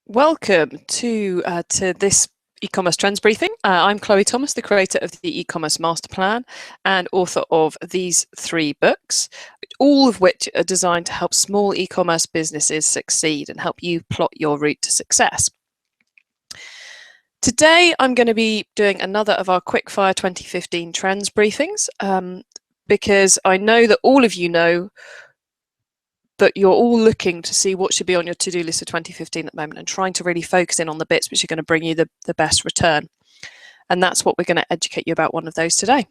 Welcome to this e-commerce trends briefing. I'm Chloe Thomas, the creator of the e-commerce MasterPlan and author of these 3 books, all of which are designed to help small e-commerce businesses succeed and help you plot your route to success. Today, I'm going to be doing another of our Quickfire 2015 trends briefings because I know that all of you know that you're all looking to see what should be on your to-do list for 2015 at the moment and trying to really focus in on the bits which are going to bring you the best return. And that's what we're going to educate you about one of those today.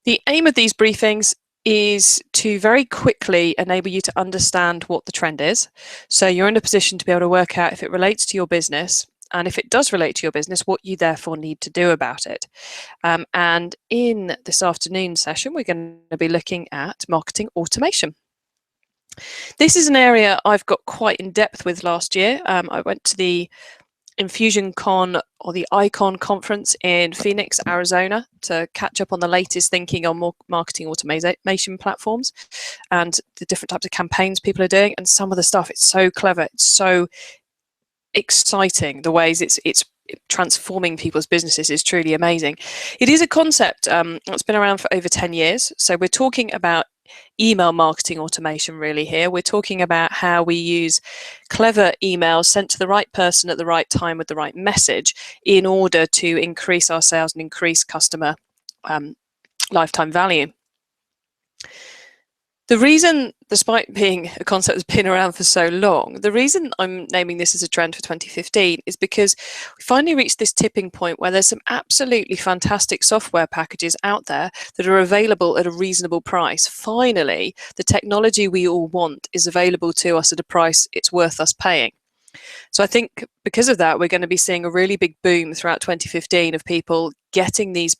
The aim of these briefings is to very quickly enable you to understand what the trend is. So you're in a position to be able to work out if it relates to your business, and if it does relate to your business, what you therefore need to do about it. And in this afternoon session, we're going to be looking at marketing automation. This is an area I've got quite in depth with last year. I went to the Infusion Con or the Icon conference in Phoenix, Arizona to catch up on the latest thinking on more marketing automation platforms and the different types of campaigns people are doing. And some of the stuff, it's so clever, it's so exciting. The ways it's transforming people's businesses is truly amazing. It is a concept that's been around for over 10 years. So we're talking about email marketing automation really here. We're talking about how we use clever emails sent to the right person at the right time with the right message in order to increase our sales and increase customer lifetime value. The reason, despite being a concept that's been around for so long, the reason I'm naming this as a trend for 2015 is because we finally reached this tipping point where there's some absolutely fantastic software packages out there that are available at a reasonable price. Finally, the technology we all want is available to us at a price it's worth us paying. So I think because of that, we're going to be seeing a really big boom throughout 2015 of people getting these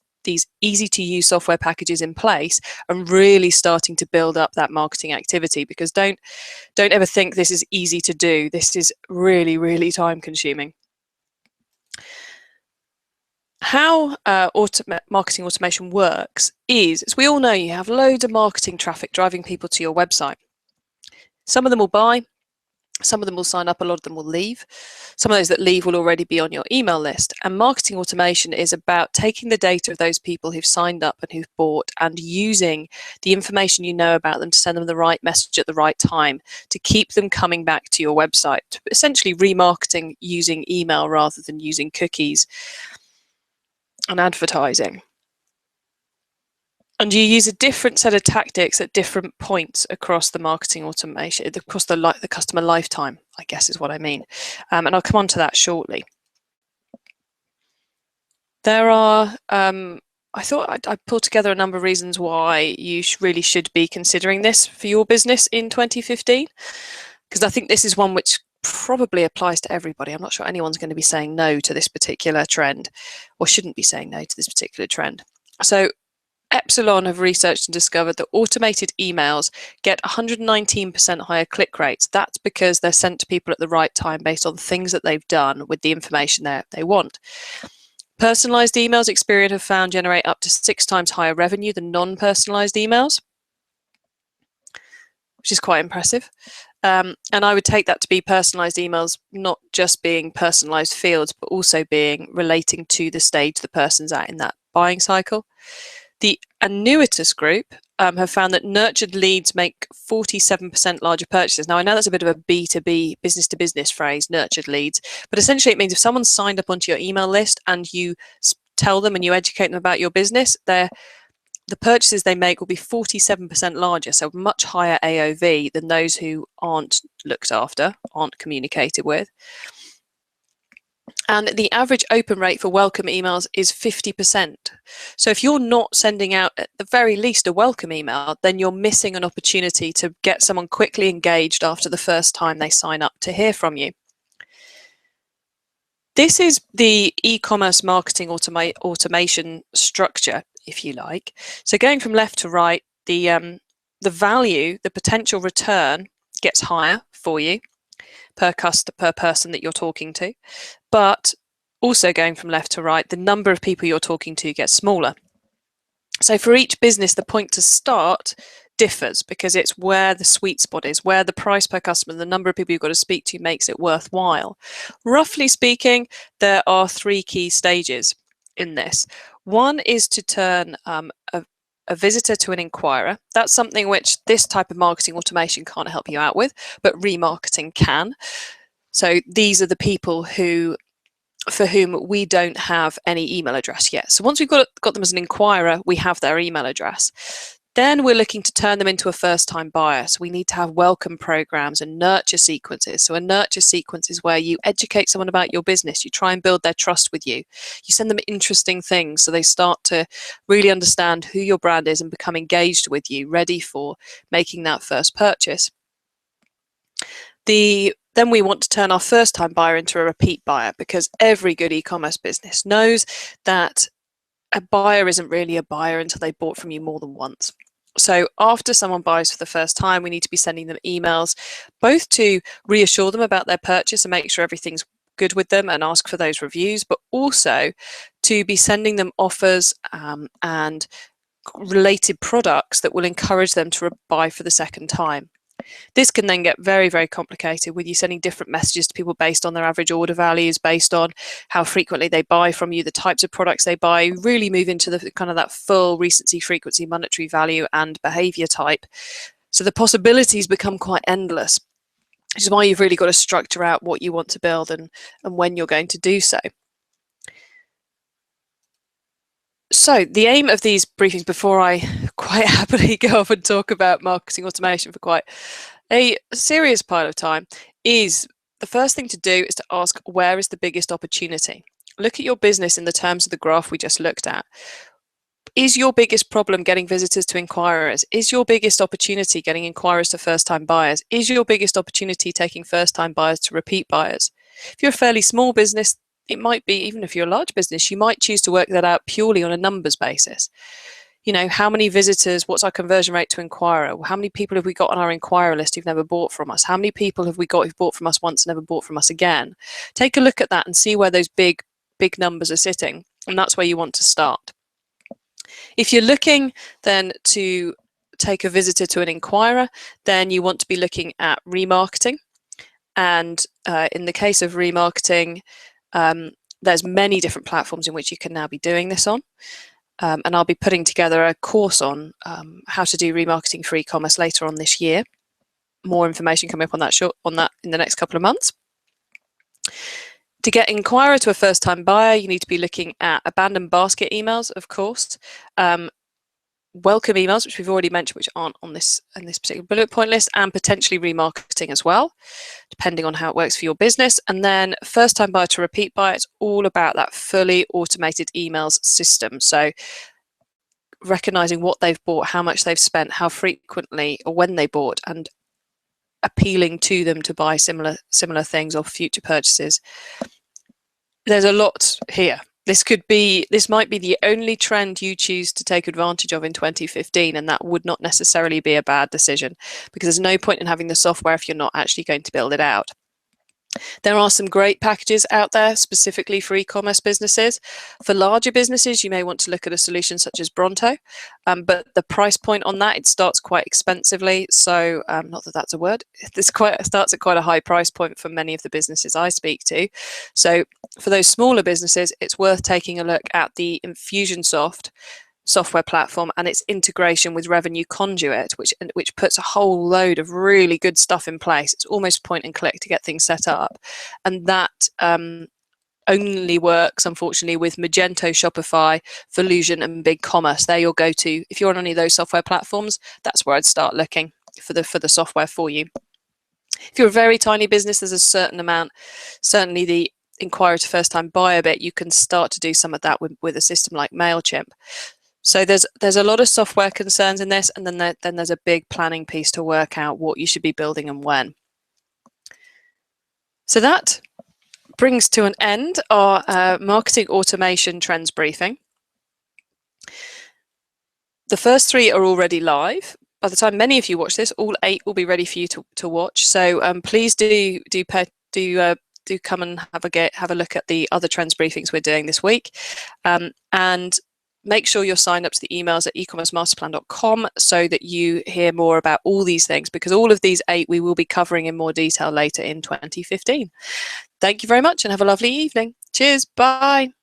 easy to use software packages in place and really starting to build up that marketing activity, because don't ever think this is easy to do. This is really, really time consuming. How marketing automation works is, as we all know, you have loads of marketing traffic driving people to your website. Some of them will buy, some of them will sign up, a lot of them will leave. Some of those that leave will already be on your email list. And marketing automation is about taking the data of those people who've signed up and who've bought and using the information you know about them to send them the right message at the right time to keep them coming back to your website. Essentially remarketing using email rather than using cookies and advertising. And you use a different set of tactics at different points across the marketing automation, across the customer lifetime, I guess is what I mean. And I'll come on to that shortly. There are, I thought I'd pull together a number of reasons why you really should be considering this for your business in 2015, because I think this is one which probably applies to everybody. I'm not sure anyone's going to be saying no to this particular trend, or shouldn't be saying no to this particular trend. So Epsilon have researched and discovered that automated emails get 119% higher click rates. That's because they're sent to people at the right time based on things that they've done with the information they want. Personalized emails, Experian have found, generate up to 6 times higher revenue than non-personalized emails, which is quite impressive. And I would take that to be personalized emails not just being personalized fields, but also being relating to the stage the person's at in that buying cycle. The Annuitas group have found that nurtured leads make 47% larger purchases. Now, I know that's a bit of a B2B, business-to-business phrase, nurtured leads, but essentially it means if someone's signed up onto your email list and you tell them and you educate them about your business, the purchases they make will be 47% larger, so much higher AOV than those who aren't looked after, aren't communicated with. And the average open rate for welcome emails is 50%. So if you're not sending out at the very least a welcome email, then you're missing an opportunity to get someone quickly engaged after the first time they sign up to hear from you. This is the e-commerce marketing automation structure, if you like. So going from left to right, the value, the potential return gets higher for you per person that you're talking to, but also going from left to right, the number of people you're talking to gets smaller. So for each business, the point to start differs because it's where the sweet spot is, where the price per customer, the number of people you've got to speak to makes it worthwhile. Roughly speaking, there are 3 key stages in this. One is to turn a visitor to an inquirer. That's something which this type of marketing automation can't help you out with, but remarketing can. So these are the people for whom we don't have any email address yet. So once we've got them as an inquirer, we have their email address. Then we're looking to turn them into a first-time buyer. So we need to have welcome programs and nurture sequences. So a nurture sequence is where you educate someone about your business. You try and build their trust with you. You send them interesting things so they start to really understand who your brand is and become engaged with you, ready for making that first purchase. Then we want to turn our first-time buyer into a repeat buyer, because every good e-commerce business knows that a buyer isn't really a buyer until they bought from you more than once. So after someone buys for the first time, we need to be sending them emails, both to reassure them about their purchase and make sure everything's good with them and ask for those reviews, but also to be sending them offers and related products that will encourage them to buy for the second time. This can then get very, very complicated with you sending different messages to people based on their average order values, based on how frequently they buy from you, the types of products they buy, really move into the kind of that full recency, frequency, monetary value and behavior type. So the possibilities become quite endless, which is why you've really got to structure out what you want to build and when you're going to do so. So the aim of these briefings, before I quite happily go off and talk about marketing automation for quite a serious pile of time, is the first thing to do is to ask, where is the biggest opportunity? Look at your business in the terms of the graph we just looked at. Is your biggest problem getting visitors to inquirers? Is your biggest opportunity getting inquirers to first-time buyers? Is your biggest opportunity taking first-time buyers to repeat buyers? If you're a fairly small business, it might be, even if you're a large business, you might choose to work that out purely on a numbers basis. You know, how many visitors, what's our conversion rate to inquirer? How many people have we got on our inquirer list who've never bought from us? How many people have we got who've bought from us once and never bought from us again? Take a look at that and see where those big numbers are sitting, and that's where you want to start. If you're looking then to take a visitor to an inquirer, then you want to be looking at remarketing. And in the case of remarketing, there's many different platforms in which you can now be doing this on. And I'll be putting together a course on how to do remarketing for e-commerce later on this year. More information coming up on that in the next couple of months. To get inquirer to a first-time buyer, you need to be looking at abandoned basket emails, of course, welcome emails, which we've already mentioned, which aren't on this particular bullet point list, and potentially remarketing as well, depending on how it works for your business. And then first-time buyer to repeat buyer, it's all about that fully automated emails system. So recognizing what they've bought, how much they've spent, how frequently or when they bought, and appealing to them to buy similar things or future purchases. There's a lot here. This might be the only trend you choose to take advantage of in 2015, and that would not necessarily be a bad decision, because there's no point in having the software if you're not actually going to build it out. There are some great packages out there specifically for e-commerce businesses. For larger businesses, you may want to look at a solution such as Bronto, but the price point on that, it starts quite expensively. So not that that's a word, it starts at quite a high price point for many of the businesses I speak to. So for those smaller businesses, it's worth taking a look at the Infusionsoft software platform and its integration with Revenue Conduit, which puts a whole load of really good stuff in place. It's almost point and click to get things set up, and that only works, unfortunately, with Magento, Shopify, Volusion, and BigCommerce. They're your go-to. If you're on any of those software platforms, that's where I'd start looking for the software for you. If you're a very tiny business, there's a certain amount, certainly the inquiry to first-time buyer bit, you can start to do some of that with a system like MailChimp. So there's a lot of software concerns in this, and then there's a big planning piece to work out what you should be building and when. So that brings to an end our marketing automation trends briefing. The first 3 are already live. By the time many of you watch this, all 8 will be ready for you to watch. So please do come and have a look at the other trends briefings we're doing this week, and make sure you're signed up to the emails at ecommercemasterplan.com so that you hear more about all these things, because all of these 8 we will be covering in more detail later in 2015. Thank you very much and have a lovely evening. Cheers. Bye.